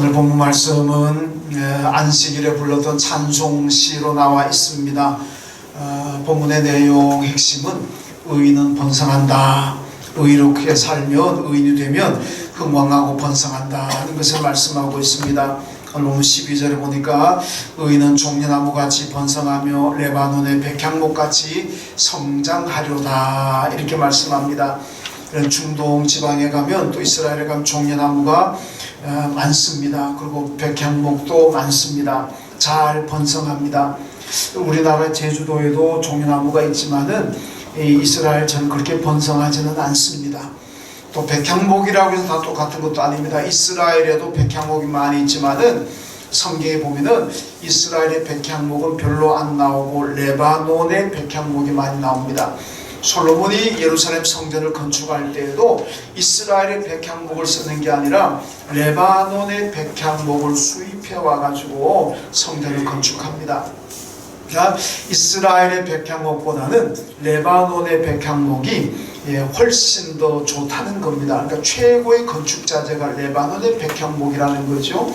오늘 본문 말씀은 안식일에 불렀던 찬송시로 나와 있습니다. 본문의 내용 핵심은 의인은 번성한다. 의롭게 살면 의인이 되면 흥왕하고 번성한다 하는 것을 말씀하고 있습니다. 본문 12절에 보니까 의인은 종려나무같이 번성하며 레바논의 백향목같이 성장하려다 이렇게 말씀합니다. 중동 지방에 가면 또 이스라엘에 가면 종려나무가 많습니다. 그리고 백향목도 많습니다. 잘 번성합니다. 우리나라 제주도에도 종려나무가 있지만은 이스라엘처럼 그렇게 번성하지는 않습니다. 또 백향목이라고 해서 다 똑같은 것도 아닙니다. 이스라엘에도 백향목이 많이 있지만은 성경에 보면은 이스라엘의 백향목은 별로 안 나오고 레바논의 백향목이 많이 나옵니다. 솔로몬이 예루살렘 성전을 건축할 때에도 이스라엘의 백향목을 쓰는 게 아니라 레바논의 백향목을 수입해 와가지고 성전을 건축합니다. 그러니까 이스라엘의 백향목보다는 레바논의 백향목이 훨씬 더 좋다는 겁니다. 그러니까 최고의 건축 자재가 레바논의 백향목이라는 거죠.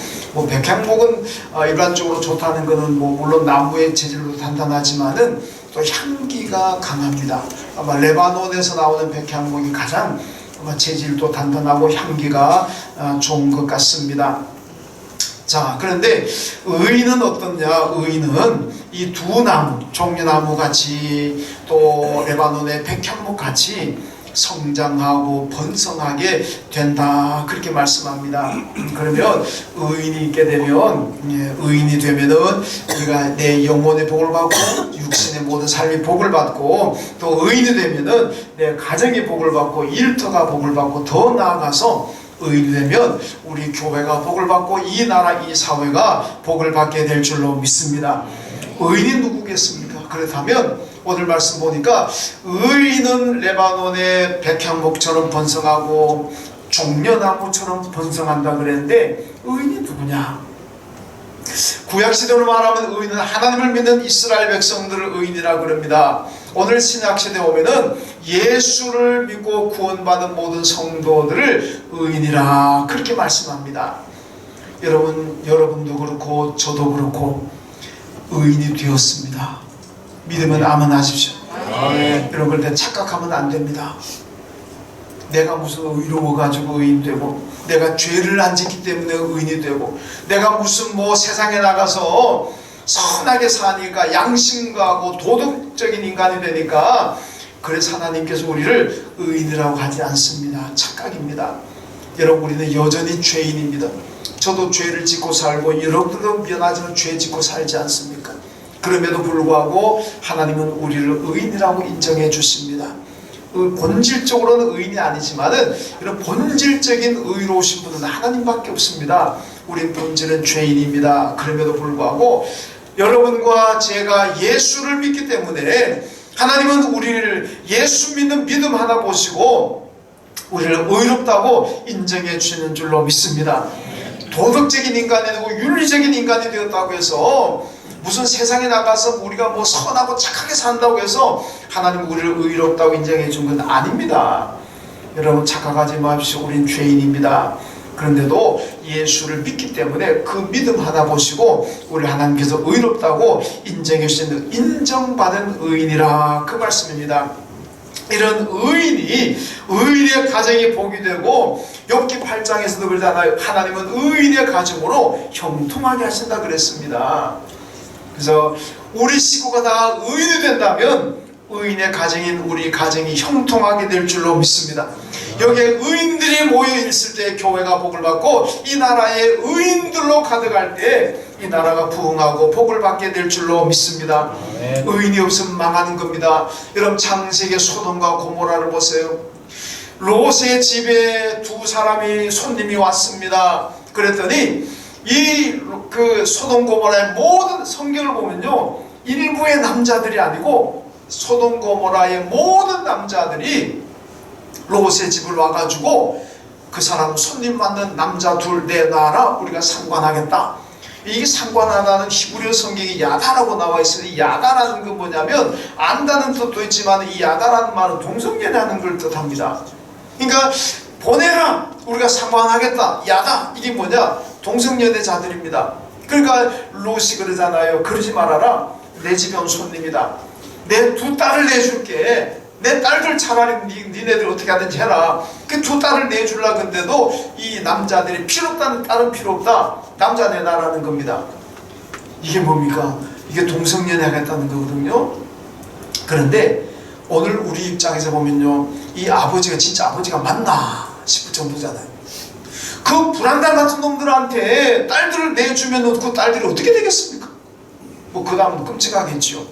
백향목은 일반적으로 좋다는 것은 물론 나무의 재질도 단단하지만은 또 향기가 강합니다. 아마 레바논에서 나오는 백향목이 가장 재질도 단단하고 향기가 좋은 것 같습니다. 자, 그런데 의인은 어떻냐? 의인은 이 두 나무, 종려나무 같이 또 레바논의 백향목 같이 성장하고 번성하게 된다 그렇게 말씀합니다. 그러면 의인이 있게 되면 의인이 되면은 우리가 내 영혼의 복을 받고 육신의 모든 삶이 복을 받고 또 의인이 되면은 내 가정의 복을 받고 일터가 복을 받고 더 나아가서 의인이 되면 우리 교회가 복을 받고 이 나라 이 사회가 복을 받게 될 줄로 믿습니다. 의인이 누구겠습니까? 그렇다면 오늘 말씀 보니까 의인은 레바논의 백향목처럼 번성하고 종려나무처럼 번성한다 그랬는데 의인이 누구냐? 구약시대로 말하면 의인은 하나님을 믿는 이스라엘 백성들을 의인이라 그럽니다. 오늘 신약시대에 오면은 예수를 믿고 구원받은 모든 성도들을 의인이라 그렇게 말씀합니다. 여러분도 그렇고 저도 그렇고 의인이 되었습니다. 믿으면 아멘하십시오. 이런 걸 착각하면 안 됩니다. 내가 무슨 의로워가지고 의인 되고 내가 죄를 안 짓기 때문에 의인이 되고 내가 무슨 세상에 나가서 선하게 사니까 양심가고 도덕적인 인간이 되니까 그래서 하나님께서 우리를 의인이라고 하지 않습니다. 착각입니다. 여러분, 우리는 여전히 죄인입니다. 저도 죄를 짓고 살고 여러분들도 미안하지만 죄 짓고 살지 않습니까? 그럼에도 불구하고 하나님은 우리를 의인이라고 인정해 주십니다. 본질적으로는 의인이 아니지만은 이런 본질적인 의로우신 분은 하나님밖에 없습니다. 우린 본질은 죄인입니다. 그럼에도 불구하고 여러분과 제가 예수를 믿기 때문에 하나님은 우리를 예수 믿는 믿음 하나 보시고 우리를 의롭다고 인정해 주시는 줄로 믿습니다. 도덕적인 인간이 되고 윤리적인 인간이 되었다고 해서 무슨 세상에 나가서 우리가 선하고 착하게 산다고 해서 하나님 우리를 의롭다고 인정해 준 건 아닙니다. 여러분, 착각하지 마십시오. 우린 죄인입니다. 그런데도 예수를 믿기 때문에 그 믿음 하나 보시고 우리 하나님께서 의롭다고 인정해 주시는 인정받은 의인이라 그 말씀입니다. 이런 의인이 의인의 가정이 복이 되고 욥기 8장에서도 그러잖아요. 하나님은 의인의 가정으로 형통하게 하신다 그랬습니다. 그래서 우리 식구가 다 의인이 된다면 의인의 가정인 우리 가정이 형통하게 될 줄로 믿습니다. 여기에 의인들이 모여 있을 때 교회가 복을 받고 이 나라에 의인들로 가득할 때 이 나라가 부흥하고 복을 받게 될 줄로 믿습니다. 의인이 없으면 망하는 겁니다. 여러분, 창세기 소돔과 고모라를 보세요. 롯의 집에 두 사람이 손님이 왔습니다. 그랬더니 그 소돔 고모라의 모든 성경을 보면요, 일부의 남자들이 아니고 소돔 고모라의 모든 남자들이 롯의 집을 와가지고 그 사람 손님 맞는 남자 둘 내놔라, 우리가 상관하겠다. 이게 상관하다는 히브리어 성경이 야다라고 나와 있어요. 이 야다라는 건 뭐냐면 안다는 뜻도 있지만 이 야다라는 말은 동성연애하는 걸 뜻합니다. 그러니까 보내라, 우리가 상관하겠다, 야다. 이게 뭐냐? 동성연애자들입니다. 그러니까 롯이 그러잖아요. 그러지 말아라. 내 집에 온 손님이다. 내 두 딸을 내줄게. 내 딸들 차라리 니네들 어떻게 하든지 해라. 그 두 딸을 내줄라. 근데도 이 남자들이 필요 없다는 딸은 필요 없다. 남자 내놔라는 겁니다. 이게 뭡니까? 이게 동성연애 하겠다는 거거든요. 그런데 오늘 우리 입장에서 보면요, 이 아버지가 진짜 아버지가 맞나 싶을 정도잖아요. 그 불안달 같은 놈들한테 딸들을 내주면 그 딸들이 어떻게 되겠습니까? 뭐 그 다음은 끔찍하겠죠.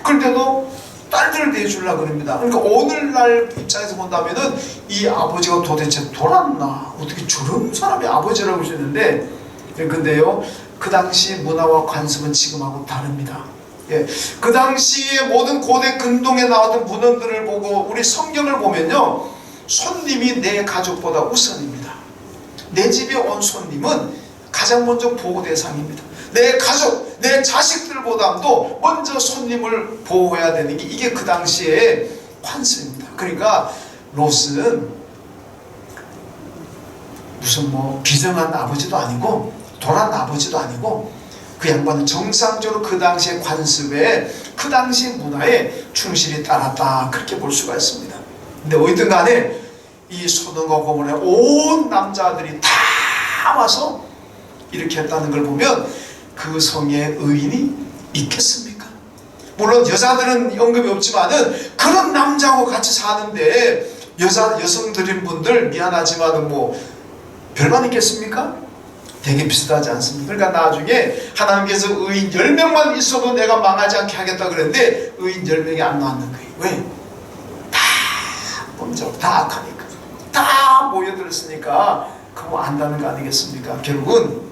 그런데도 딸들을 내주려고 그럽니다. 그러니까 오늘날 입장에서 본다면은 이 아버지가 도대체 돌았나? 어떻게 저런 사람이 아버지라고 하시는데, 근데요, 그 당시 문화와 관습은 지금하고 다릅니다. 예, 그 당시에 모든 고대 근동에 나왔던 문헌들을 보고 우리 성경을 보면요, 손님이 내 가족보다 우선입니다. 내 집에 온 손님은 가장 먼저 보호 대상입니다. 내 가족, 내 자식들보다도 먼저 손님을 보호해야 되는 게 이게 그 당시의 관습입니다. 그러니까 롯은 무슨 뭐 비정한 아버지도 아니고 도란 아버지도 아니고 그 양반은 정상적으로 그 당시의 관습에, 그 당시의 문화에 충실히 따랐다, 그렇게 볼 수가 있습니다. 근데 어쨌든 간에 이 소돔과 고모라의 온 남자들이 다 와서 이렇게 했다는 걸 보면 그 성에 의인이 있겠습니까? 물론 여자들은 언급이 없지만은 그런 남자하고 같이 사는데 여성들인 분들 미안하지만은 뭐 별반 있겠습니까? 되게 비슷하지 않습니까? 그러니까 나중에 하나님께서 의인 10명만 있어도 내가 망하지 않게 하겠다 그랬는데 의인 10명이 안 나왔는 거예요. 왜? 다 범죄하고 다 악하니까, 다 모여들었으니까 그거 안다는 거 아니겠습니까? 결국은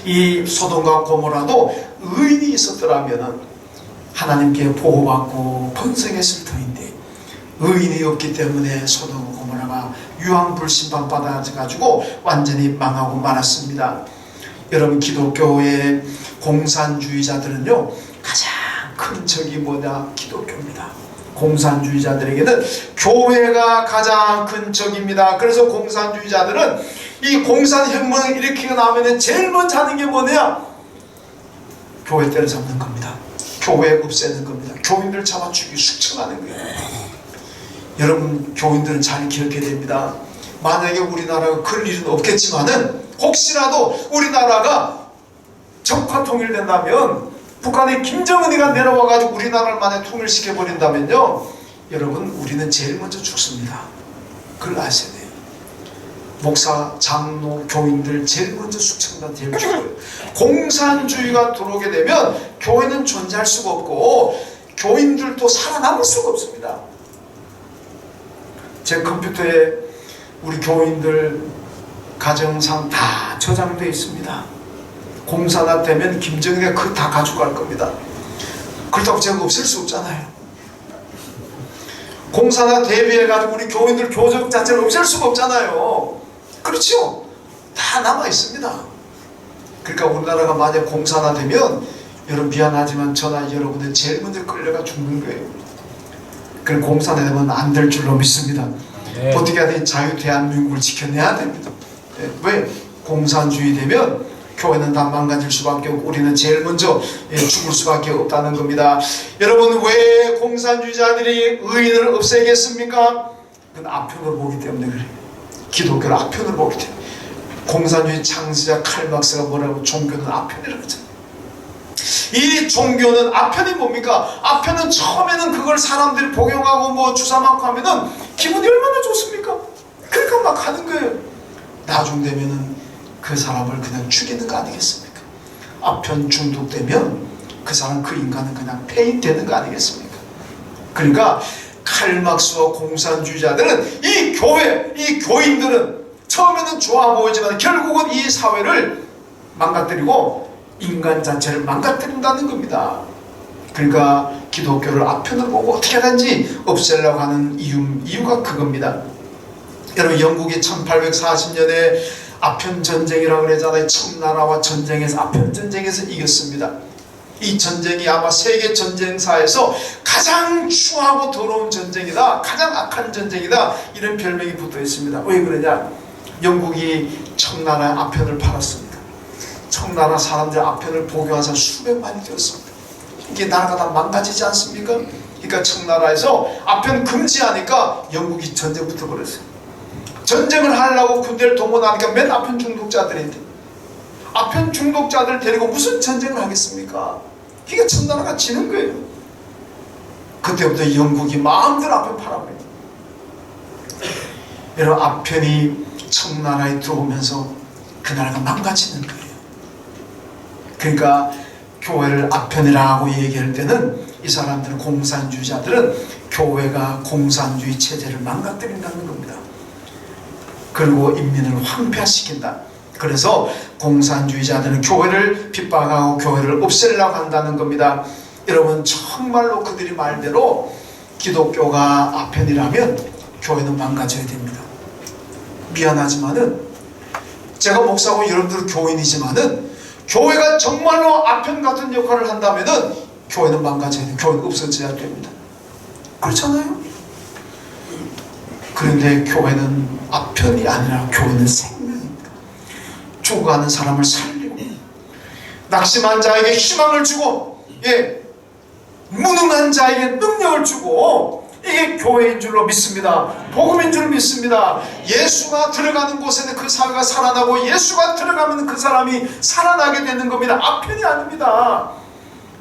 이 소돔과 고모라도 의인이 있었더라면 하나님께 보호받고 번성했을 터인데 의인이 없기 때문에 소돔과 고모라가 유황불심판 받아가지고 완전히 망하고 말았습니다. 여러분, 기독교의 공산주의자들은요, 가장 큰 적이 뭐냐? 기독교입니다. 공산주의자들에게는 교회가 가장 큰 적입니다. 그래서 공산주의자들은 이 공산혁명을 일으키고 나면 제일 먼저 하는 게 뭐냐? 교회 때려잡는 겁니다. 교회 없애는 겁니다. 교인들 잡아 죽이고 숙청하는 거예요. 여러분, 교인들은 잘 기억해야 됩니다. 만약에 우리나라가 그럴 일은 없겠지만은 혹시라도 우리나라가 적화 통일된다면, 북한의 김정은이가 내려와가지고 우리나라를 만약 통일시켜버린다면요, 여러분, 우리는 제일 먼저 죽습니다. 그걸 아셔야 돼요. 목사, 장로, 교인들 제일 먼저 숙청단 제일 죽어요. 공산주의가 들어오게 되면 교회는 존재할 수가 없고 교인들도 살아남을 수가 없습니다. 제 컴퓨터에 우리 교인들 가정상 다 저장되어 있습니다. 공산화 되면 김정일이가 그거 다 가져갈 겁니다. 그렇다고 제가 없앨 수 없잖아요. 공산화 대비해가지고 우리 교인들 교적 자체를 없앨 수가 없잖아요. 그렇죠? 다 남아있습니다. 그러니까 우리나라가 만약 공산화 되면, 여러분 미안하지만 저나 여러분은 제일 먼저 끌려가 죽는 거예요. 그럼 공산화 되면 안 될 줄로 믿습니다. 네. 어떻게 하든 자유 대한민국을 지켜내야 됩니다. 네. 왜? 공산주의 되면 교회는 다 망가질 수밖에 없고 우리는 제일 먼저 죽을 수밖에 없다는 겁니다. 여러분, 왜 공산주의자들이 의인을 없애겠습니까? 그건 아편으로 보기 때문에 그래요. 기독교를 아편으로 보기 때문에. 공산주의 창시자 칼막스가 뭐라고, 종교는 아편이라고 했잖아요. 이 종교는 아편이 뭡니까? 아편은 처음에는 그걸 사람들이 복용하고 뭐 주사 맞고 하면은 기분이 얼마나 좋습니까? 그러니까 막 하는 거예요. 나중 되면은 그 사람을 그냥 죽이는 거 아니겠습니까? 아편 중독되면 그 사람, 그 인간은 그냥 폐인되는 거 아니겠습니까? 그러니까 칼막스와 공산주의자들은 이 교회, 이 교인들은 처음에는 좋아 보이지만 결국은 이 사회를 망가뜨리고 인간 자체를 망가뜨린다는 겁니다. 그러니까 기독교를 아편으로 보고 어떻게 하든지 없애려고 하는 이유가 그겁니다. 여러분, 영국이 1840년에 아편 전쟁이라고 그러잖아요. 청나라와 전쟁에서, 아편 전쟁에서 이겼습니다. 이 전쟁이 아마 세계 전쟁사에서 가장 추하고 더러운 전쟁이다, 가장 악한 전쟁이다, 이런 별명이 붙어 있습니다. 왜 그러냐? 영국이 청나라의 아편을 팔았습니다. 청나라 사람들 아편을 보교한 사람 수백만이 되었습니다. 이게 나라가 다 망가지지 않습니까? 그러니까 청나라에서 아편 금지하니까 영국이 전쟁 붙어버렸어요. 전쟁을 하려고 군대를 동원하니까 맨 아편 중독자들인데, 아편 중독자들 데리고 무슨 전쟁을 하겠습니까? 그러니까 청나라가 지는 거예요. 그때부터 영국이 마음대로 아편 팔아버려요. 여러분, 아편이 청나라에 들어오면서 그 나라가 망가지는 거예요. 그러니까 교회를 아편이라고 얘기할 때는 이 사람들은, 공산주의자들은 교회가 공산주의 체제를 망가뜨린다는 겁니다. 그리고 인민을 황폐화시킨다. 그래서 공산주의자들은 교회를 핍박하고 교회를 없애려고 한다는 겁니다. 여러분, 정말로 그들이 말대로 기독교가 아편이라면 교회는 망가져야 됩니다. 미안하지만은, 제가 목사고 여러분들은 교인이지만은, 교회가 정말로 아편 같은 역할을 한다면은 교회는 망가져야 돼요. 교회는 없어져야 됩니다. 그렇잖아요? 그런데 교회는 아편이 아니라 교회는 생명입니다. 죽어가는 사람을 살리고, 낙심한 자에게 희망을 주고, 무능한 자에게 능력을 주고, 이게 교회인 줄로 믿습니다. 복음인 줄 믿습니다. 예수가 들어가는 곳에는 그 사회가 살아나고, 예수가 들어가면 그 사람이 살아나게 되는 겁니다. 아편이 아닙니다.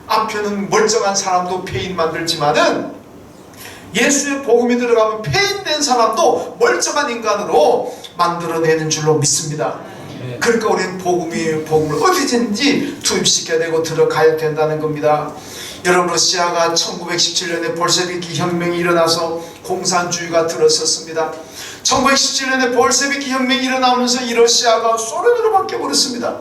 아편은 멀쩡한 사람도 폐인 만들지만은, 예수의 복음이 들어가면 폐인된 사람도 멀쩡한 인간으로 만들어내는 줄로 믿습니다. 그러니까 우리는 복음을 어디든지 투입시켜야 되고 들어가야 된다는 겁니다. 여러분, 러시아가 1917년에 볼셰비키 혁명이 일어나서 공산주의가 들어섰습니다. 1917년에 볼셰비키 혁명이 일어나면서 이 러시아가 소련으로 바뀌어버렸습니다.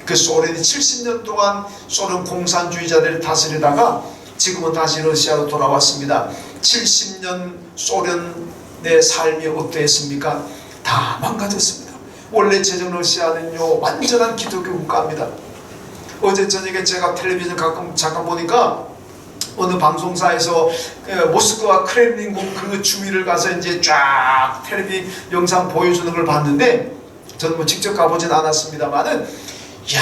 그 소련이 70년 동안 소련 공산주의자들이 다스리다가 지금은 다시 러시아로 돌아왔습니다. 70년 소련의 삶이 어땠습니까? 다 망가졌습니다. 원래 제정 러시아는요, 완전한 기독교 국가입니다. 어제 저녁에 제가 텔레비전 가끔 잠깐 보니까 어느 방송사에서 모스크바 크렘린궁 그 주위를 가서 이제 쫙 텔레비 영상 보여주는 걸 봤는데, 저는 뭐 직접 가보진 않았습니다만은, 야,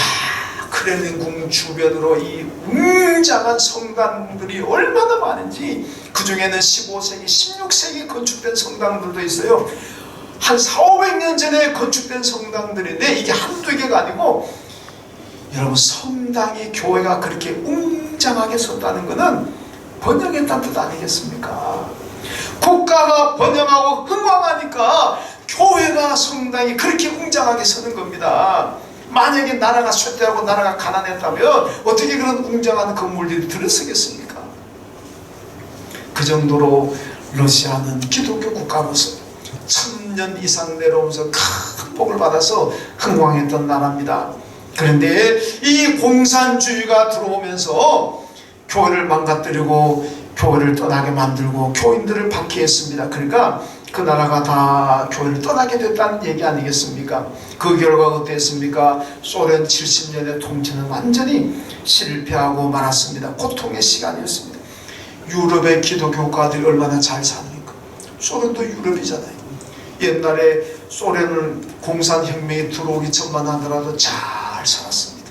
크렘린궁 주변으로 이 웅장한 성당들이 얼마나 많은지, 그 중에는 15세기, 16세기 건축된 성당들도 있어요. 한 400~500년 전에 건축된 성당들인데 이게 한두 개가 아니고, 여러분, 성당이, 교회가 그렇게 웅장하게 섰다는 것은 번영했다는 뜻 아니겠습니까? 국가가 번영하고 흥왕하니까 교회가, 성당이 그렇게 웅장하게 서는 겁니다. 만약에 나라가 쇠퇴하고 나라가 가난했다면 어떻게 그런 웅장한 건물들이 들어서겠습니까? 그 정도로 러시아는 기독교 국가로서 1000년 이상 내려오면서 큰 복을 받아서 흥왕했던 나라입니다. 그런데 이 공산주의가 들어오면서 교회를 망가뜨리고 교회를 떠나게 만들고 교인들을 박해했습니다. 그러니까 그 나라가 다 교회를 떠나게 됐다는 얘기 아니겠습니까? 그 결과가 어땠습니까? 소련 70년의 통치는 완전히 실패하고 말았습니다. 고통의 시간이었습니다. 유럽의 기독교 국가들이 얼마나 잘 사니까. 소련도 유럽이잖아요. 옛날에 소련을 공산혁명이 들어오기 전만 하더라도 잘 살았습니다.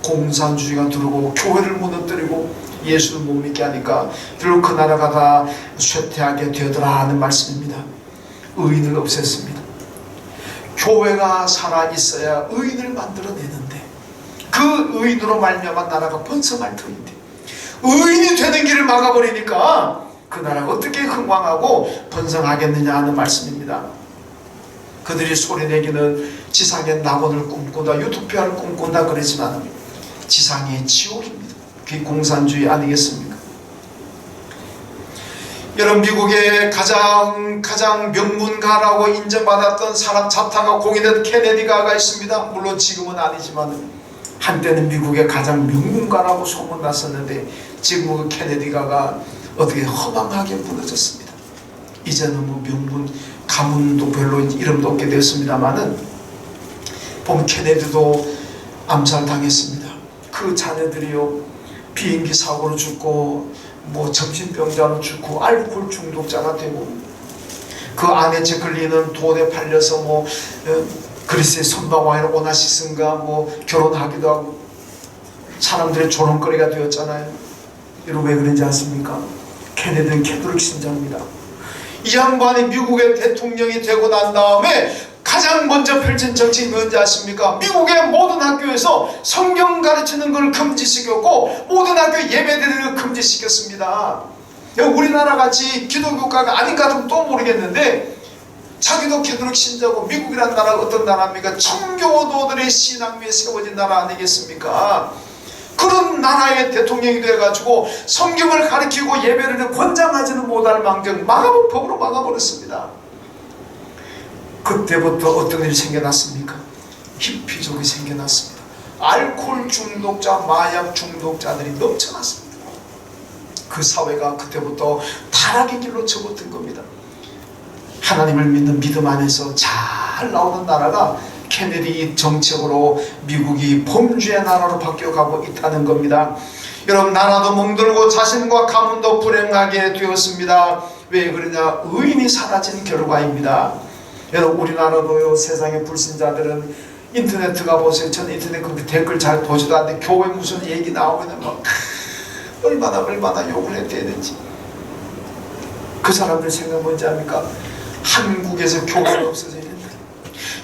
공산주의가 들어오고 교회를 무너뜨리고 예수를 못 믿게 하니까 결국 그 나라가 다 쇠퇴하게 되더라 하는 말씀입니다. 의인을 없앴습니다. 교회가 살아있어야 의인을 만들어내는데, 그 의인으로 말미암아 나라가 번성할 터인데, 의인이 되는 길을 막아버리니까 그 나라가 어떻게 흥왕하고 번성하겠느냐 하는 말씀입니다. 그들이 소리내기는 지상의 낙원을 꿈꾼다, 유토피아를 꿈꾼다 그러지만 지상의 지옥입니다. 그게 공산주의 아니겠습니까? 여러분, 미국의 가장 명문가라고 인정받았던 사람 자타가 공인된 케네디가가 있습니다. 물론 지금은 아니지만 한때는 미국의 가장 명문가라고 소문났었는데 지금은 그 케네디가가 어떻게 허망하게 무너졌습니다. 이제는 뭐 명문 가문도 별로 이름도 없게 됐습니다만은 보면 케네디도 암살당했습니다. 그 자녀들이요 비행기 사고로 죽고 뭐 정신병자로 죽고 알코올 중독자가 되고 그 아내째 걸리는 돈에 팔려서 뭐 그리스의 선방왕이나 오나시스인가 뭐 결혼하기도 하고 사람들의 조롱거리가 되었잖아요. 여러분 왜 그런지 아십니까? 걔네들은 캐톨릭 신자입니다. 이 양반이 미국의 대통령이 되고 난 다음에 가장 먼저 펼친 정책이 뭔지 아십니까? 미국의 모든 학교에서 성경 가르치는 걸 금지시켰고 모든 학교 예배드리는 걸 금지시켰습니다. 우리나라 같이 기독교가가 아닌가 좀 또 모르겠는데 자기도 캐톨릭 신자고 미국이란 나라가 어떤 나라입니까? 청교도들의 신앙 위에 세워진 나라 아니겠습니까? 그런 나라의 대통령이 돼가지고 성경을 가르치고 예배를 권장하지는 못할 망정 법으로 막아버렸습니다. 그때부터 어떤 일이 생겨났습니까? 히피족이 생겨났습니다. 알코올 중독자, 마약 중독자들이 넘쳐났습니다. 그 사회가 그때부터 타락의 길로 접어든 겁니다. 하나님을 믿는 믿음 안에서 잘 나오는 나라가 케네디 정책으로 미국이 범죄의 나라로 바뀌어가고 있다는 겁니다. 여러분 나라도 멍들고 자신과 가문도 불행하게 되었습니다. 왜 그러냐? 의인이 사라진 결과입니다. 여러분 우리나라도요 세상의 불신자들은 인터넷 가보세요. 저는 인터넷 그렇게 댓글 잘 보지도 않는데 교회 무슨 얘기 나오면 막 얼마나 욕을 해야 되는지. 그 사람들 생각 뭔지 압니까? 한국에서 교회가 없어져야 된다.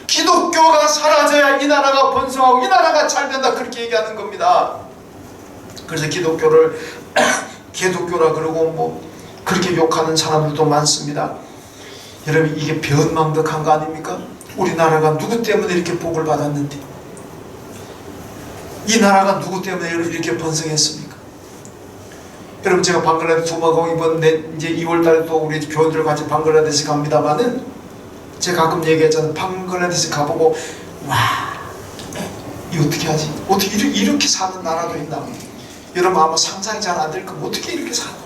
기독교가 사라져야 이 나라가 번성하고 이 나라가 잘 된다 그렇게 얘기하는 겁니다. 그래서 기독교를 개독교라 그러고 뭐 그렇게 욕하는 사람들도 많습니다. 여러분 이게 배은망덕한 거 아닙니까? 우리나라가 누구 때문에 이렇게 복을 받았는데 이 나라가 누구 때문에 이렇게 번성했습니까? 여러분 제가 방글라데시 2번 가고 이번 이제 2월달에 또 우리 교원들 같이 방글라데시 갑니다만은 제가 가끔 얘기했잖아요. 방글라데시 가보고 와 이거 어떻게 하지? 어떻게 이렇게 사는 나라도 있나? 여러분 아마 상상이 잘 안 될 거면 어떻게 이렇게 사나?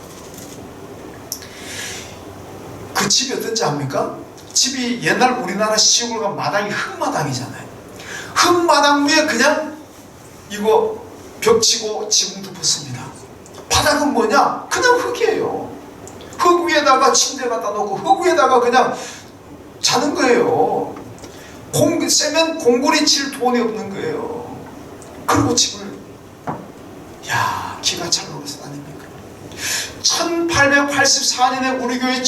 그 집이 어떤지 압니까? 집이 옛날 우리나라 시골 가면 마당이 흙마당이잖아요. 흙마당 위에 그냥 이거 벽 치고 지붕 덮었습니다. 바닥은 뭐냐? 그냥 흙이에요. 흙 위에다가 침대 갖다 놓고 흙 위에다가 그냥 자는 거예요. 세면 공구리 칠 돈이 없는 거예요. 그리고 집을 야 기가 찰 노릇 아닙니까? 1884년에 우리 교회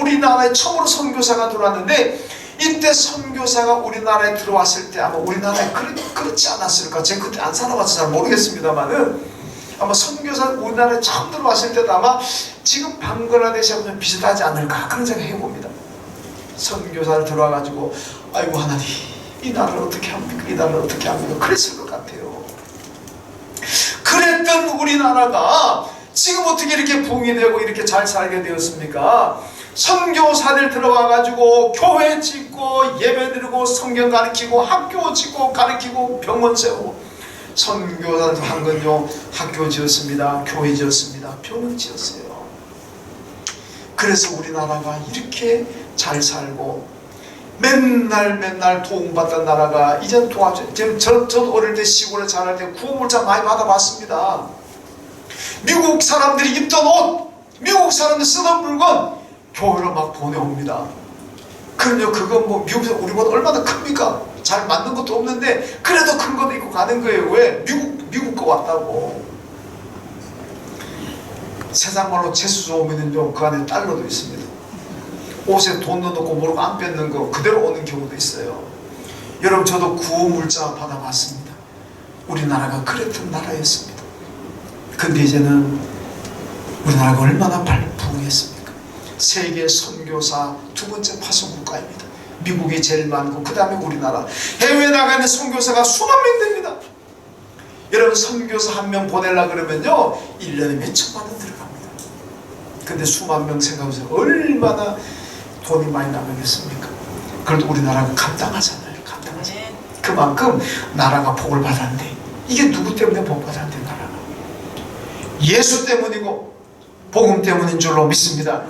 우리나라에 처음으로 선교사가 들어왔는데 이때 선교사가 우리나라에 들어왔을 때 아마 우리나라에 그렇지 않았을까? 제가 그때 안 살아봐서 잘 모르겠습니다만은 아마 선교사 우리나라에 처음 들어왔을 때도 아마 지금 방글라데시하고 좀 비슷하지 않을까 그런 생각 해봅니다. 선교사를 들어와가지고 아이고 하나님 이 나라를 어떻게 합니까? 이 나라를 어떻게 합니까? 그랬을 것 같아요. 그랬던 우리나라가 지금 어떻게 이렇게 부흥이 되고 이렇게 잘 살게 되었습니까? 선교사들 들어와가지고 교회 짓고 예배드리고 성경 가르치고 학교 짓고 가르치고 병원 세우고 선교사들 한 건요 학교 지었습니다. 교회 지었습니다. 병원 지었어요. 그래서 우리나라가 이렇게 잘 살고 맨날 도움받던 나라가 이젠 저도 어릴 때 시골에 자랄 때 구호물자 많이 받아봤습니다. 미국 사람들이 입던 옷, 미국 사람들 쓰던 물건 교회로 막 보내옵니다. 그럼요 그건 뭐 미국에서 우리보다 얼마나 큽니까? 잘 만든 것도 없는데 그래도 큰 것도 입고 가는 거예요. 왜? 미국 거 왔다고. 세상 말로 재수 좋으면요 그 안에 달러도 있습니다. 옷에 돈 넣어놓고 모르고 안 뺏는 거 그대로 오는 경우도 있어요. 여러분 저도 구호물자 받아봤습니다. 우리나라가 그랬던 나라였습니다. 근데 이제는 우리나라가 얼마나 부흥했습니까? 세계 선교사 두 번째 파송 국가입니다. 미국이 제일 많고 그 다음에 우리나라. 해외에 나가는 선교사가 수만 명 됩니다. 여러분 선교사 한 명 보내려고 그러면요 1년에 몇 천만 원 들어갑니다. 근데 수만 명 생각해보세요. 얼마나 돈이 많이 나가겠습니까? 그래도 우리나라가 감당하잖아요. 감당하잖아요. 그만큼 나라가 복을 받았는데 이게 누구 때문에 복 받았는데 나라가? 예수 때문이고 복음 때문인 줄로 믿습니다.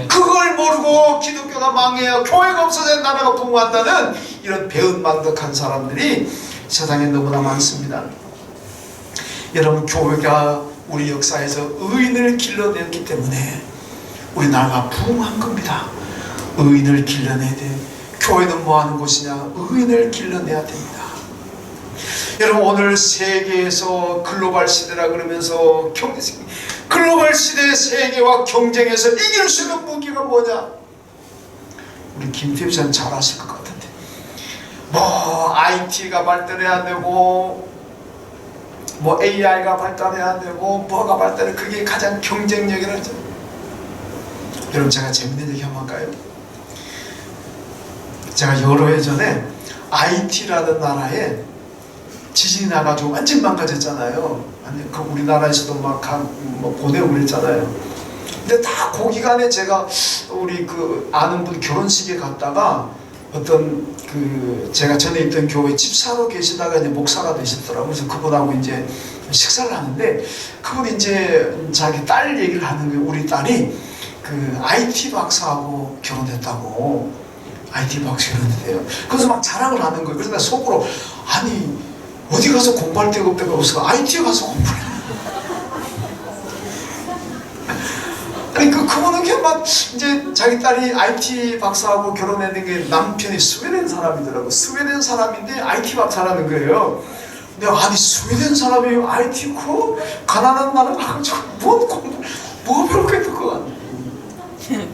그걸 모르고 기독교가 망해야 교회가 없어져 나라가 부흥한다는 이런 배은망덕한 사람들이 세상에 너무나 많습니다. 여러분, 교회가 우리 역사에서 의인을 길러냈기 때문에 우리나라가 부흥한 겁니다. 의인을 길러내야 돼. 교회는 뭐 하는 곳이냐? 의인을 길러내야 됩니다. 여러분, 오늘 세계에서 글로벌 시대라 그러면서 글로벌 시대의 세계와 경쟁에서 이길 수 있는 무기가 뭐냐? 우리 김태우 씨는 잘 아실 것 같은데, 뭐 IT가 발달해야 되고, 뭐 AI가 발달해야 되고, 뭐가 발달해, 그게 가장 경쟁력이라죠. 여러분, 제가 재밌는 얘기 한번 할까요? 제가 여러 해 전에 IT라는 나라에 지진이 나가지고 완전 망가졌잖아요. 아니, 그 우리나라에서도 막 보내고 그랬잖아요. 근데 다 그 기간에 제가 우리 그 아는 분 결혼식에 갔다가 어떤 그 제가 전에 있던 교회 집사로 계시다가 이제 목사가 되셨더라고요. 그래서 그분하고 이제 식사를 하는데, 그분이 이제 자기 딸 얘기를 하는 거예요. 우리 딸이 그 IT 박사하고 결혼했다고. IT 박사 결혼했대요. 그래서 막 자랑을 하는 거예요. 그래서 나 속으로, 아니 어디 가서 공부할 데가 없다가 없어 IT에 가서 공부를 해. 아니 그분은 그냥 막 이제 자기 딸이 IT 박사하고 결혼했는 게 남편이 스웨덴 사람이더라고. 스웨덴 사람인데 IT 박사라는 거예요. 근데 아니 스웨덴 사람이 IT고 가난한 나라 가가지고 뭔 공부 뭐 배울게 될 것 같네.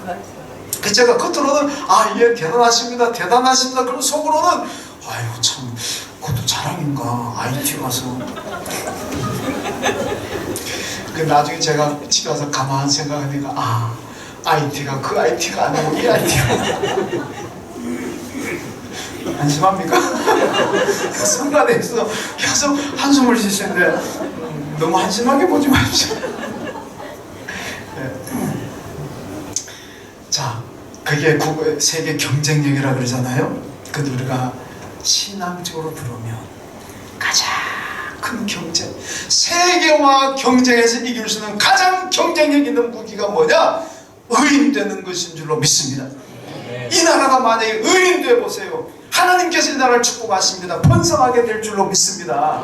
그 제가 겉으로는 예 대단하십니다 대단하십니다. 그럼 속으로는 아유 참 그것도 자랑인가 IT 가서. 그 나중에 제가 집에 와서 가만 생각하니까 IT가 그 IT가 아니고 이 IT가. 안심합니까? 순간에서 계속 한숨을 쉬시는데 너무 한심하게 보지 마십시오. 네. 자, 그게 세계 경쟁력이라 그러잖아요. 근데 우리가 신앙적으로 들어오면 가장 큰 경쟁, 세계와 경쟁에서 이길 수 있는 가장 경쟁력 있는 무기가 뭐냐? 의인 되는 것인 줄로 믿습니다. 이 나라가 만약에 의인 되어 보세요. 하나님께서 이 나라를 축복하십니다. 번성하게 될 줄로 믿습니다.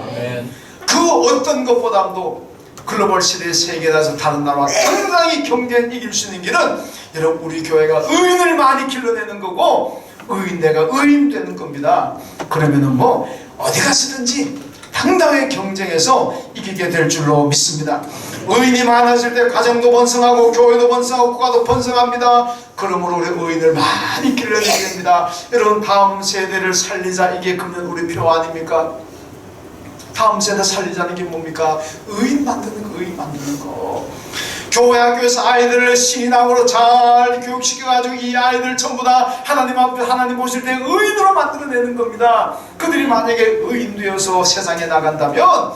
그 어떤 것보다도 글로벌 시대의 세계에서 다른 나라와 상당히 경쟁 이길 수 있는 길은 여러분 우리 교회가 의인을 많이 길러내는 거고, 의인대가 의인 되는 겁니다. 그러면은 뭐 어디 가서든지 당당하게 경쟁해서 이기게 될 줄로 믿습니다. 의인이 많아질 때 가정도 번성하고 교회도 번성하고 국가도 번성합니다. 그러므로 우리 의인을 많이 길러내야 됩니다. 여러분, 다음 세대를 살리자, 이게 그러면 우리 표 아닙니까? 다음 세대 살리자는 게 뭡니까? 의인 만드는 거, 의인 만드는 거. 교회 학교에서 아이들을 신앙으로 잘 교육시켜가지고 이 아이들 전부 다 하나님 앞에 하나님 보실 때 의인으로 만들어내는 겁니다. 그들이 만약에 의인 되어서 세상에 나간다면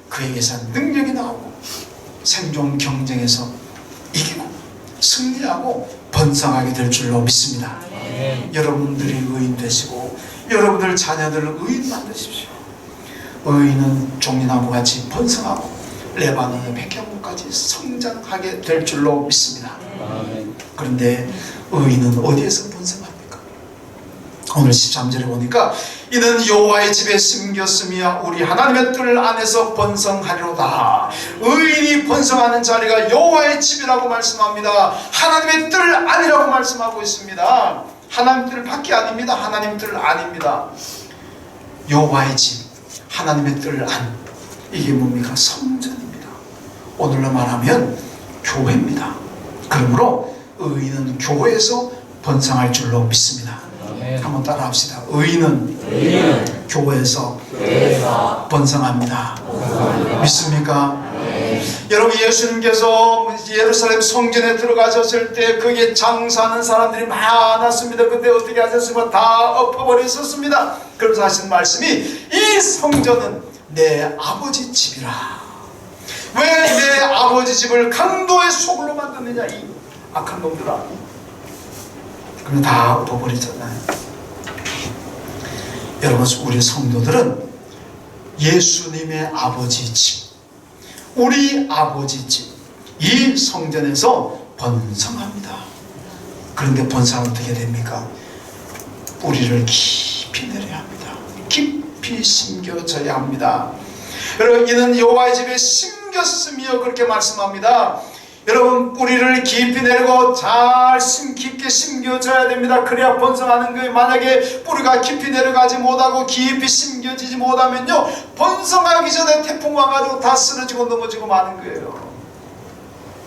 그에게서 능력이 나오고 생존 경쟁에서 이기고 승리하고 번성하게 될 줄로 믿습니다. 여러분들이 의인 되시고 여러분들 자녀들을 의인 만드십시오. 의인은 종이나무같이 번성하고 레바논의 백향목까지 성장하게 될 줄로 믿습니다. 그런데 의인은 어디에서 번성합니까? 오늘 13절에 보니까 이는 여호와의 집에 심겼으며 우리 하나님의 뜰 안에서 번성하리로다. 의인이 번성하는 자리가 여호와의 집이라고 말씀합니다. 하나님의 뜰 안이라고 말씀하고 있습니다. 하나님 뜰 밖이 아닙니다. 하나님 뜰 안입니다. 여호와의 집, 하나님의 뜰 안, 이게 뭡니까? 성전입니다. 오늘로 말하면 교회입니다. 그러므로 의인은 교회에서 번성할 줄로 믿습니다. 한번 따라 합시다. 의인은 교회에서 번성합니다. 믿습니까? 여러분, 예수님께서 예루살렘 성전에 들어가셨을 때 거기에 장사하는 사람들이 많았습니다. 그때 어떻게 하셨습니까? 다 엎어버렸었습니다. 그래서 하신 말씀이 이 성전은 내 아버지 집이라. 왜 내 아버지 집을 강도의 소굴로 만드느냐, 이 악한 놈들아. 그럼 다 엎어버리잖아요. 여러분, 우리 성도들은 예수님의 아버지 집, 우리 아버지 집, 이 성전에서 번성합니다. 그런데 번성은 어떻게 됩니까? 뿌리를 깊이 내려야 합니다. 깊이 심겨져야 합니다. 여러분, 이는 여호와의 집에 심겼으며 그렇게 말씀합니다. 여러분, 뿌리를 깊이 내리고 잘 깊게 심겨져야 됩니다. 그래야 번성하는 거예요. 만약에 뿌리가 깊이 내려가지 못하고 깊이 심겨지지 못하면요, 번성하기 전에 태풍 와가지고 다 쓰러지고 넘어지고 마는 거예요.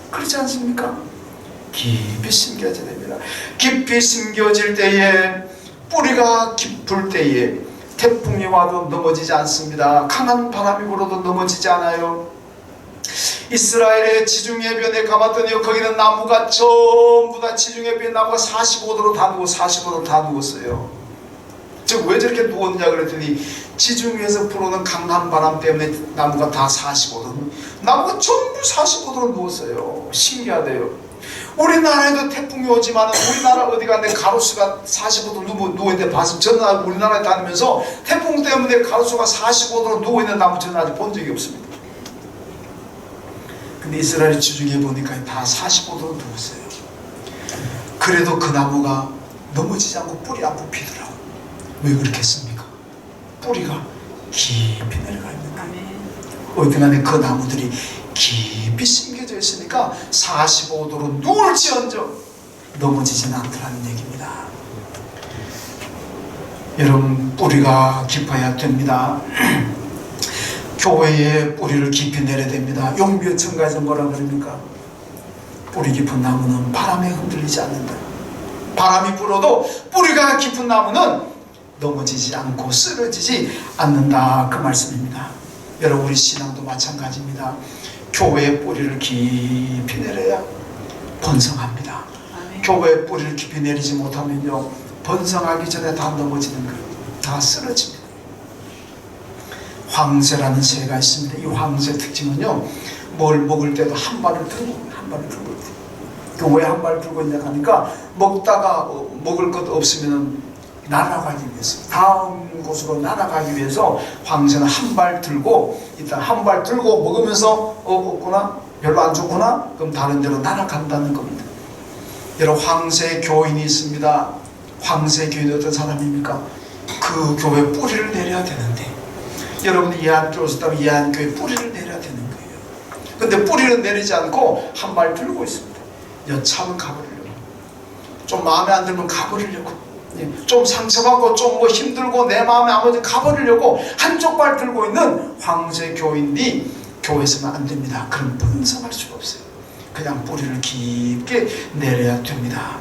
그렇지 않습니까? 깊이 심겨져야 됩니다. 깊이 심겨질 때에, 뿌리가 깊을 때에 태풍이 와도 넘어지지 않습니다. 강한 바람이 불어도 넘어지지 않아요. 이스라엘의 지중해변에 가봤더니 거기는 나무가 전부 다, 지중해변 나무가 45도로 다 누워 45도로 다 누웠어요. 즉 왜 저렇게 누웠냐 그랬더니 지중해에서 불어오는 강한 바람 때문에 나무가 다 45도, 나무가 전부 45도로 누웠어요. 신기하대요. 우리나라에도 태풍이 오지만 우리나라 어디 갔는데 가로수가 45도 누워있는데 봤으면, 저는 우리나라에 다니면서 태풍 때문에 가로수가 45도로 누워있는 나무 저는 아직 본 적이 없습니다. 근데 이스라엘 지중해 보니까 다 45도로 누웠어요. 그래도 그 나무가 넘어지지 않고 뿌리 안 뽑히더라고요. 왜 그렇겠습니까? 뿌리가 깊이 내려가 있는 거예요. 어디간에 그 나무들이 깊이 심겨져 있으니까 45도로 누울지언정 넘어지진 않더라는 얘기입니다. 여러분, 뿌리가 깊어야 됩니다. 교회에 뿌리를 깊이 내려야 됩니다. 용비어천가에서 뭐라 그럽니까? 뿌리 깊은 나무는 바람에 흔들리지 않는다. 바람이 불어도 뿌리가 깊은 나무는 넘어지지 않고 쓰러지지 않는다, 그 말씀입니다. 여러분, 우리 신앙도 마찬가지입니다. 교회의 뿌리를 깊이 내려야 번성합니다. 아멘. 교회의 뿌리를 깊이 내리지 못하면요, 번성하기 전에 다 넘어지는 거예요. 다 쓰러집니다. 황새라는 새가 있습니다. 이 황새 특징은요, 뭘 먹을 때도 한 발을 들고 있대요. 왜 한 발을 들고 있냐 하니까, 먹다가 먹을 것 없으면 날아가기 위해서, 다음 곳으로 날아가기 위해서 황새는 한 발 들고, 일단 한 발 들고 먹으면서 없구나, 별로 안 좋구나, 그럼 다른 데로 날아간다는 겁니다. 여러분, 황새 교인이 있습니다. 황새 교인이 어떤 사람입니까? 그 교회 뿌리를 내려야 되는데, 여러분이 예한교회 오셨다면 예한교회 뿌리를 내려야 되는 거예요. 근데 뿌리를 내리지 않고 한 발 들고 있습니다. 여차하면 가버리려고, 좀 마음에 안 들면 가버리려고, 좀 상처받고 좀 뭐 힘들고 내 마음에 아무튼 가버리려고 한쪽 발 들고 있는 황새 교인이 교회에서는 안 됩니다. 그럼 번성할 수가 없어요. 그냥 뿌리를 깊게 내려야 됩니다.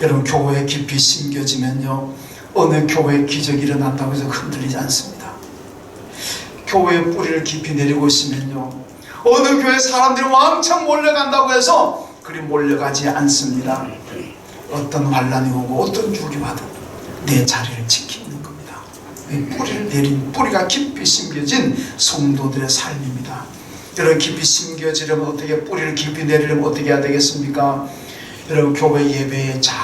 여러분, 교회에 깊이 심겨지면요, 어느 교회에 기적이 일어난다고 해서 흔들리지 않습니다. 교회에 뿌리를 깊이 내리고 있으면요, 어느 교회 사람들이 왕창 몰려간다고 해서 그리 몰려가지 않습니다. 어떤 환란이 오고 어떤 죽이 와도 내 자리를 지키는 겁니다. 뿌리를 내린, 뿌리가 깊이 심겨진 성도들의 삶입니다. 여러분, 깊이 심겨지려면 어떻게, 뿌리를 깊이 내리려면 어떻게 해야 되겠습니까? 여러분, 교회 예배에 잘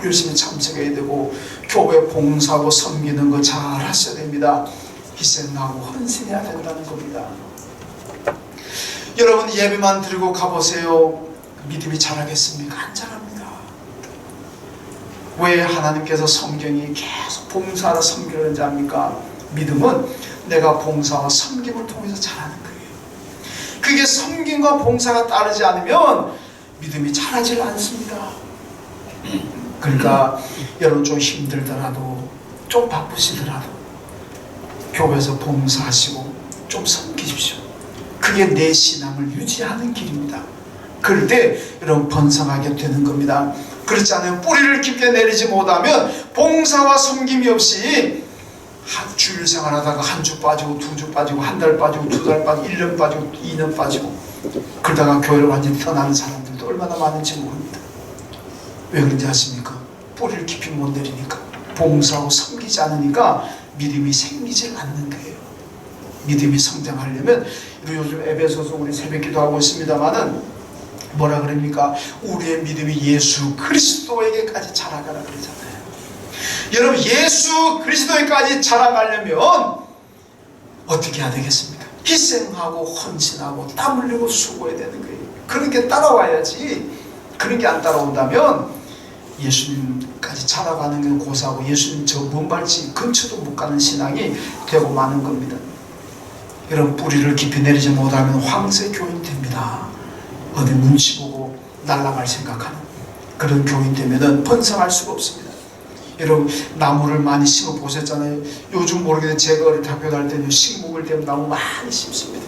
열심히 참석해야 되고, 교회 봉사하고 섬기는 거 잘 하셔야 됩니다. 희생하고 헌신해야 된다는 겁니다. 여러분, 예배만 드리고 가보세요. 믿음이 자라겠습니까? 안 자랍니다. 왜 하나님께서 성경이 계속 봉사하라 섬기는지 압니까? 믿음은 내가 봉사와 섬김을 통해서 자라는 거예요. 그게 섬김과 봉사가 따르지 않으면 믿음이 자라질 않습니다. 그러니까 여러분, 좀 힘들더라도, 좀 바쁘시더라도 교회에서 봉사하시고 좀 섬기십시오. 그게 내 신앙을 유지하는 길입니다. 그럴 때 여러분, 번성하게 되는 겁니다. 그렇지 않으면, 뿌리를 깊게 내리지 못하면 봉사와 섬김이 없이 주일 생활하다가 한 주 빠지고, 두 주 빠지고, 한 달 빠지고, 두 달 빠지고, 1년 빠지고, 2년 빠지고, 그러다가 교회를 완전히 떠나는 사람들도 얼마나 많은지 모릅니다. 왜 그런지 아십니까? 뿌리를 깊이 못 내리니까, 봉사하고 섬기지 않으니까 믿음이 생기질 않는 거예요. 믿음이 성장하려면, 요즘 에베소서 우리 새벽 기도하고 있습니다만은 뭐라 그럽니까? 우리의 믿음이 예수 그리스도에게까지 자라가라 그러잖아요. 여러분, 예수 그리스도에게까지 자라가려면 어떻게 해야 되겠습니까? 희생하고 헌신하고 땀 흘리고 수고해야 되는 거예요. 그런 게 따라와야지. 그런 게 안 따라온다면 예수님까지 찾아가는 게 고사하고 예수님 저 먼발치 근처도 못 가는 신앙이 되고 마는 겁니다. 이런 뿌리를 깊이 내리지 못하면 황새 교인 됩니다. 어디 눈치 보고 날아갈 생각하는 그런 교인 되면은 번성할 수가 없습니다. 여러분 나무를 많이 심어 보셨잖아요. 요즘 모르겠는데 제가 어릴 때 학교 다닐 때는 식목일 때문에 나무 많이 심습니다.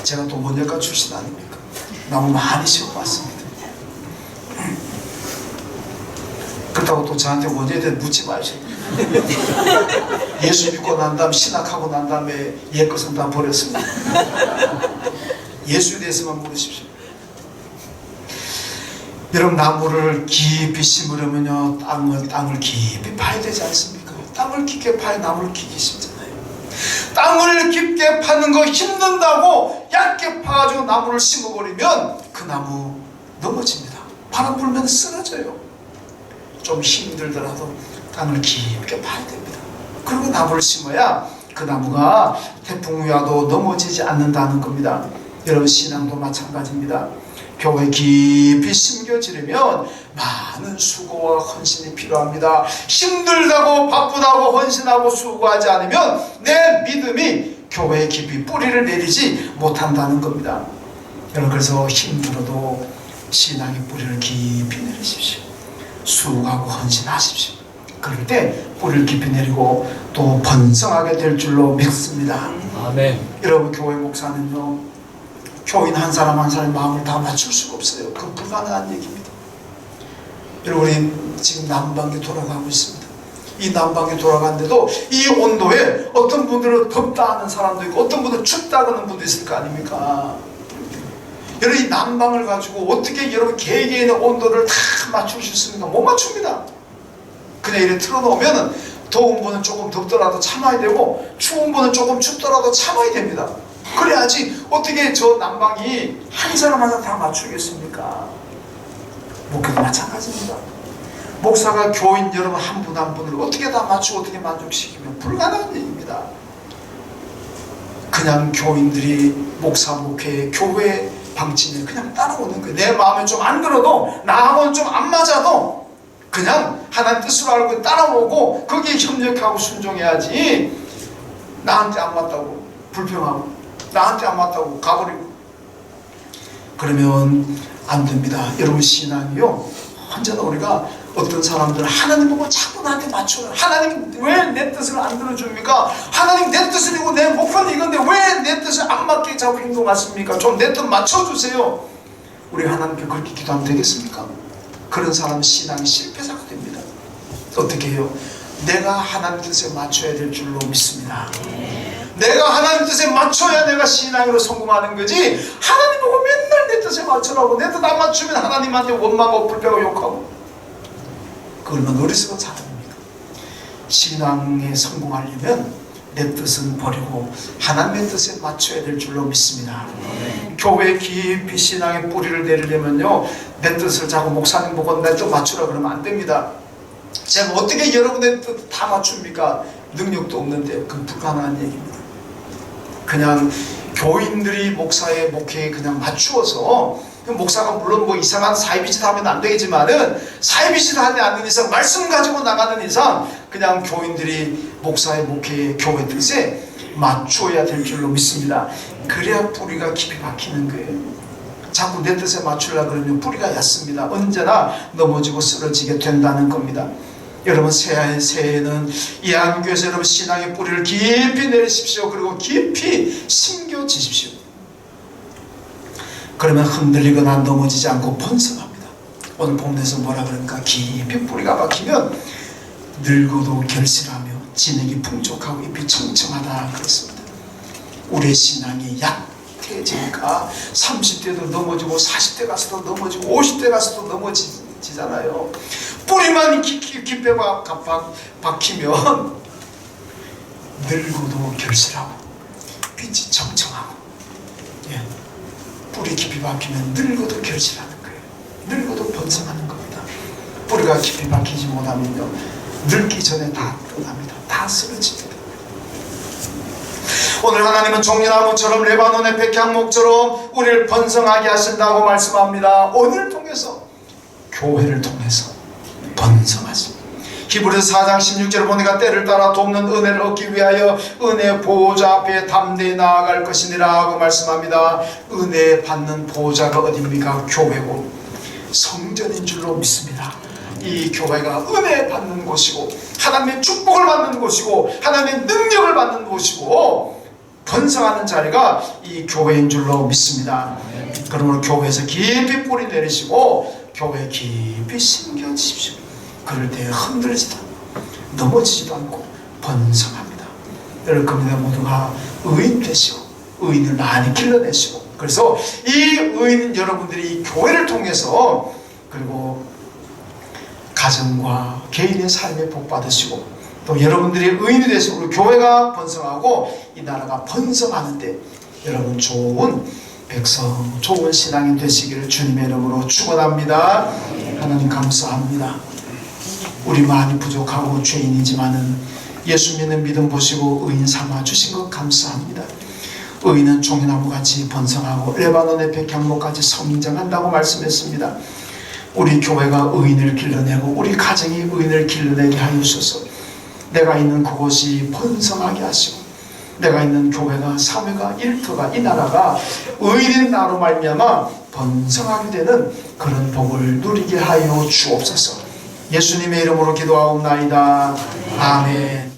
제가 또 원예과 출신 아닙니까? 나무 많이 심어봤습니다. 그렇다고 또 저한테 원예에 대해 묻지 마시고 예수 믿고 난 다음 신학하고 난 다음에 옛것은 다 버렸습니다. 예수에 대해서만 물으십시오. 여러분 나무를 깊이 심으려면요 땅을 깊이 파야 되지 않습니까? 땅을 깊게 파야 나무를 깊게 심잖아요. 땅을 깊게 파는 거 힘든다고 얇게 파가지고 나무를 심어버리면 그 나무 넘어집니다. 바람 불면 쓰러져요. 좀 힘들더라도 땅을 깊게 파야 됩니다. 그리고 나무를 심어야 그 나무가 태풍 위와도 넘어지지 않는다는 겁니다. 여러분 신앙도 마찬가지입니다. 교회 깊이 심겨지려면 많은 수고와 헌신이 필요합니다. 힘들다고 바쁘다고 헌신하고 수고하지 않으면 내 믿음이 교회에 깊이 뿌리를 내리지 못한다는 겁니다. 여러분 그래서 힘들어도 신앙의 뿌리를 깊이 내리십시오. 수고하고 헌신하십시오. 그럴 때 뿌리를 깊이 내리고 또 번성하게 될 줄로 믿습니다. 아멘. 여러분 교회 목사는요 교인 한 사람 한 사람의 마음을 다 맞출 수가 없어요. 그건 불가능한 얘기입니다. 여러분 우리 지금 난방기 돌아가고 있습니다. 이 난방기 돌아가는데도 이 온도에 어떤 분들은 덥다 하는 사람도 있고 어떤 분들은 춥다 하는 분도 있을 거 아닙니까? 여러분 이 난방을 가지고 어떻게 여러분 개개인의 온도를 다 맞출 수 있습니까? 못 맞춥니다. 그냥 이렇게 틀어놓으면 더운 분은 조금 덥더라도 참아야 되고 추운 분은 조금 춥더라도 참아야 됩니다. 그래야지 어떻게 저 난방이 한 사람 하나 다 맞추겠습니까? 목회도 마찬가지입니다. 목사가 교인 여러분 한 분 한 분을 어떻게 다 맞추고 어떻게 만족시키면 불가능한 일입니다. 그냥 교인들이 목사 목회 교회 방침에 그냥 따라오는 거예요. 내 마음에 좀 안 들어도 나하고는 좀 안 맞아도 그냥 하나님 뜻을 알고 따라오고 거기에 협력하고 순종해야지 나한테 안 맞다고 불평하고 나한테 안 맞다고 가버리고 그러면 안 됩니다. 여러분 신앙이요 언제나 우리가 어떤 사람들 하나님 보고 자꾸 나한테 맞춰요. 하나님 왜 내 뜻을 안 들어줍니까? 하나님 내 뜻이고 내 목표는 이건데 왜 내 뜻을 안 맞게 자꾸 행동하십니까? 좀 내 뜻 맞춰주세요. 우리 하나님께 그렇게 기도하면 되겠습니까? 그런 사람은 신앙이 실패자가 됩니다. 어떻게 해요? 내가 하나님 뜻에 맞춰야 될 줄로 믿습니다. 내가 하나님 뜻에 맞춰야 내가 신앙으로 성공하는 거지 하나님 보고 맨날 내 뜻에 맞추라고 내 뜻 안 맞추면 하나님한테 원망하고 불평하고 욕하고 그 얼마나 어리석은 사람입니까? 신앙에 성공하려면 내 뜻은 버리고 하나님의 뜻에 맞춰야 될 줄로 믿습니다. 교회 깊이 신앙의 뿌리를 내리려면요 내 뜻을 자꾸 목사님 보고 내 뜻 맞추라 그러면 안 됩니다. 제가 어떻게 여러분의 뜻 다 맞춥니까? 능력도 없는데 그건 불가능한 얘기입니다. 그냥 교인들이 목사의 목회에 그냥 맞추어서 목사가 물론 뭐 이상한 사이비짓 하면 안 되겠지만은 사이비짓 하지 않는 이상 말씀 가지고 나가는 이상 그냥 교인들이 목사의 목회에 교회 뜻에 맞춰야 될 줄로 믿습니다. 그래야 뿌리가 깊이 박히는 거예요. 자꾸 내 뜻에 맞추려고 그러면 뿌리가 얕습니다. 언제나 넘어지고 쓰러지게 된다는 겁니다. 여러분 새해에는 이 한교에서 여러분 신앙의 뿌리를 깊이 내리십시오. 그리고 깊이 심겨지십시오. 그러면 흔들리거나 넘어지지 않고 번성합니다. 오늘 본문에서 뭐라 그러니까 깊이 뿌리가 박히면 늙어도 결실하며 진액이 풍족하고 잎이 청청하다 그랬습니다. 우리의 신앙이 약해지니까 30대도 넘어지고 40대 가서도 넘어지고 50대 가서도 넘어지잖아요. 뿌리만 깊게 박히면 늙어도 결실하고 빛이 청청하고 뿌리 깊이 박히면 늙어도 결실하는 거예요. 늙어도 번성하는 겁니다. 뿌리가 깊이 박히지 못하면요 늙기 전에 다 떠납니다. 다 쓰러집니다. 오늘 하나님은 종려나무처럼 레바논의 백향목처럼 우리를 번성하게 하신다고 말씀합니다. 오늘 통해서 교회를 통해서 번성하지. 히브리서 4장 16절을 보니까 때를 따라 돕는 은혜를 얻기 위하여 은혜 보호자 앞에 담대히 나아갈 것이니라 하고 말씀합니다. 은혜 받는 보호자가 어디입니까? 교회고 성전인 줄로 믿습니다. 이 교회가 은혜 받는 곳이고 하나님의 축복을 받는 곳이고 하나님의 능력을 받는 곳이고 번성하는 자리가 이 교회인 줄로 믿습니다. 그러므로 교회에서 깊이 뿌리 내리시고 교회에 깊이 심겨주십시오. 그럴 때 흔들리지도 않고 넘어지지도 않고 번성합니다. 여러분 겁니다. 모두가 의인 되시고 의인을 많이 길러내시고 그래서 이 의인 여러분들이 이 교회를 통해서 그리고 가정과 개인의 삶에 복 받으시고 또 여러분들이 의인이 되시고 우리 교회가 번성하고 이 나라가 번성하는데 여러분 좋은 백성, 좋은 신앙인 되시기를 주님의 이름으로 축원합니다. 하나님 감사합니다. 우리 많이 부족하고 죄인이지만은 예수 믿는 믿음 보시고 의인 삼아 주신 것 감사합니다. 의인은 종이나무같이 번성하고 레바논의 백향목같이 성장한다고 말씀했습니다. 우리 교회가 의인을 길러내고 우리 가정이 의인을 길러내게 하여 주셔서 내가 있는 그곳이 번성하게 하시고 내가 있는 교회가 사회가 일터가 이 나라가 의인인 나로 말미암아 번성하게 되는 그런 복을 누리게 하여 주옵소서. 예수님의 이름으로 기도하옵나이다. 아멘.